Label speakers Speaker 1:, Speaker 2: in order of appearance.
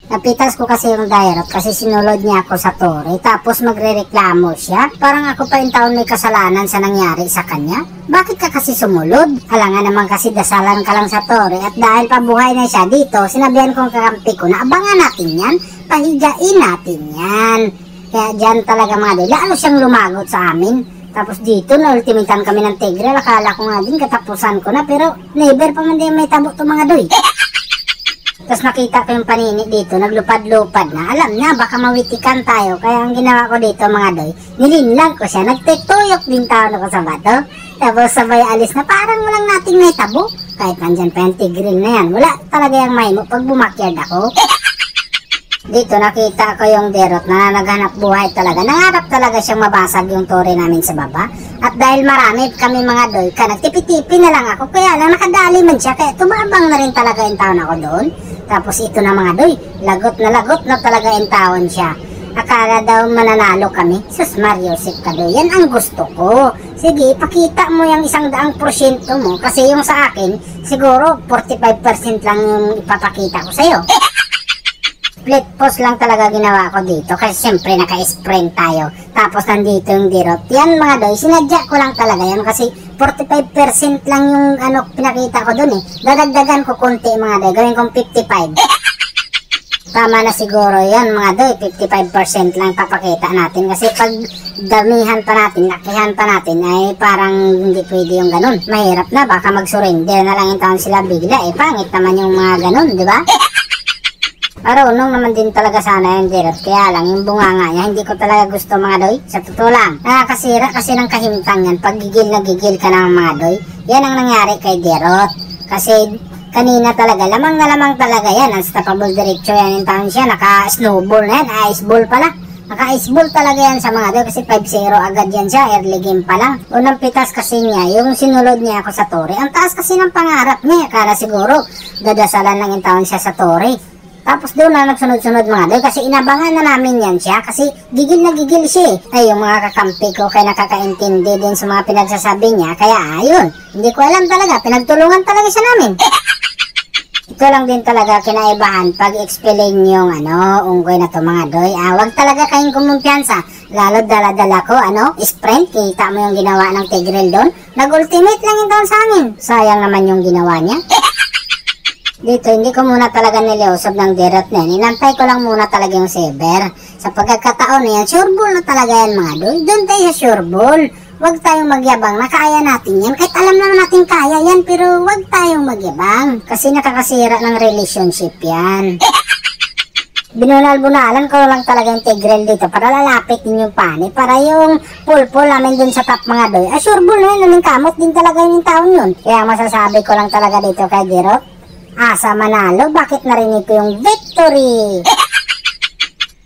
Speaker 1: Napitas ko kasi yung Dairot kasi sinulod niya ako sa Tori. Tapos magrereklamo siya. Parang ako pa yung taon may kasalanan sa nangyari sa kanya. Bakit ka kasi sumulod? Alangan naman kasi dasalan ka lang sa Tori. At dahil pabuhay na siya dito, sinabihan kong kakampi ko na abangan natin yan. Pahigain natin yan. Kaya dyan talaga mga doy. Lalo siyang lumagot sa amin. Tapos dito na-ultimitan kami ng Tigreal. Akala ko nga din katapusan ko na. Pero never pa man din may tabo to mga doy. Tapos nakita ko yung panini dito, naglupad-lupad na. Alam na, baka mawitikan tayo. Kaya ang ginawa ko dito mga doy, nilinlang ko siya. Nagtetuyok din taon ako sa bato. Tapos sabay alis na parang walang nating may tabo. Kahit nandyan pa yung Tigreal na yan. Wala talaga yung may mo pag bumakyard ako. Dito nakita ko yung Dairot na naghanap buhay talaga. Nangarap talaga siyang mabasag yung Tori namin sa baba. At dahil marami kami mga doy, nagtipi-tipi na lang ako. Kaya lang nakadali man siya. Kaya tumabang na rin talaga yung taon ako doon. Tapos ito na mga doy, lagot na talaga yung taon siya. Akala daw mananalo kami. Sus Mariosip ka doy, yan ang gusto ko. Sige, pakita mo yung 100% mo. Kasi yung sa akin, siguro 45% lang yung ipapakita ko sa'yo. Split post lang talaga ginawa ko dito. Kasi siyempre naka-sprint tayo. Tapos nandito yung Dairot. Yan mga doy, sinadya ko lang talaga yan. Kasi 45% lang yung pinakita ko dun eh. Dadagdagan ko konti mga doy. Gawin kong 55. Tama na siguro yan mga doy. 55% lang papakita natin. Kasi pag damihan pa natin, lakihan pa natin, ay parang hindi pwede yung ganun. Mahirap na. Baka mag-surrender na lang yung taon sila bigla. Eh pangit naman yung mga ganun, di ba? Marunong naman din talaga sana yung Dairot. Kaya lang yung bunganga niya hindi ko talaga gusto mga doy. Sa totoo lang, nakakasira kasi ng kahimtang yan. Pag gigil na gigil ka ng mga doy, yan ang nangyari kay Dairot. Kasi kanina talaga, lamang na lamang talaga yan. Unstoppable diretso yan yung taon siya. Naka-snowball na yan, ice ball pala. Naka-ice ball talaga yan sa mga doy kasi 5-0 agad yan siya, early game pa lang. Unang pitas kasi niya, yung sinulod niya ako sa Tori. Ang taas kasi ng pangarap niya, kaya siguro dadasalan lang yung taon siya sa Tori. Tapos doon na nagsunod-sunod mga doy kasi inabangan na namin yan siya kasi gigil na gigil siya eh. Ay yung mga kakampi ko kaya nakakaintindi din sa mga pinagsasabi niya. Kaya ayun, hindi ko alam talaga, pinagtulungan talaga siya namin. Ito lang din talaga kinaibahan pag explain yung unggoy na to mga doy. Wag talaga kayong kumumpiyansa. Lalo dala-dala ko, sprint. Kita mo yung ginawa ng Tigreal doon. Nag-ultimate lang yung taon sa amin. Sayang naman yung ginawa niya. Dito, hindi ko muna talaga niliusob ng Dairot na yan. Inantay ko lang muna talaga yung saber. Sa pagkakataon na yan, sure ball na talaga yan mga doy. Doon tayo sa sure ball. Huwag tayong magyabang na kaya natin yan. Kahit alam naman natin kaya yan, pero huwag tayong magyabang. Kasi nakakasira ng relationship yan. Binunal-bunalan ko lang talaga yung Tigreal dito para lalapit din yung pani. Para yung pull-pull namin dun sa top mga doy. Sure ball na yun, naming kamot din talaga yung taon yun. Kaya masasabi ko lang talaga dito kay Dairot, asa manalo, bakit narinig ko yung victory?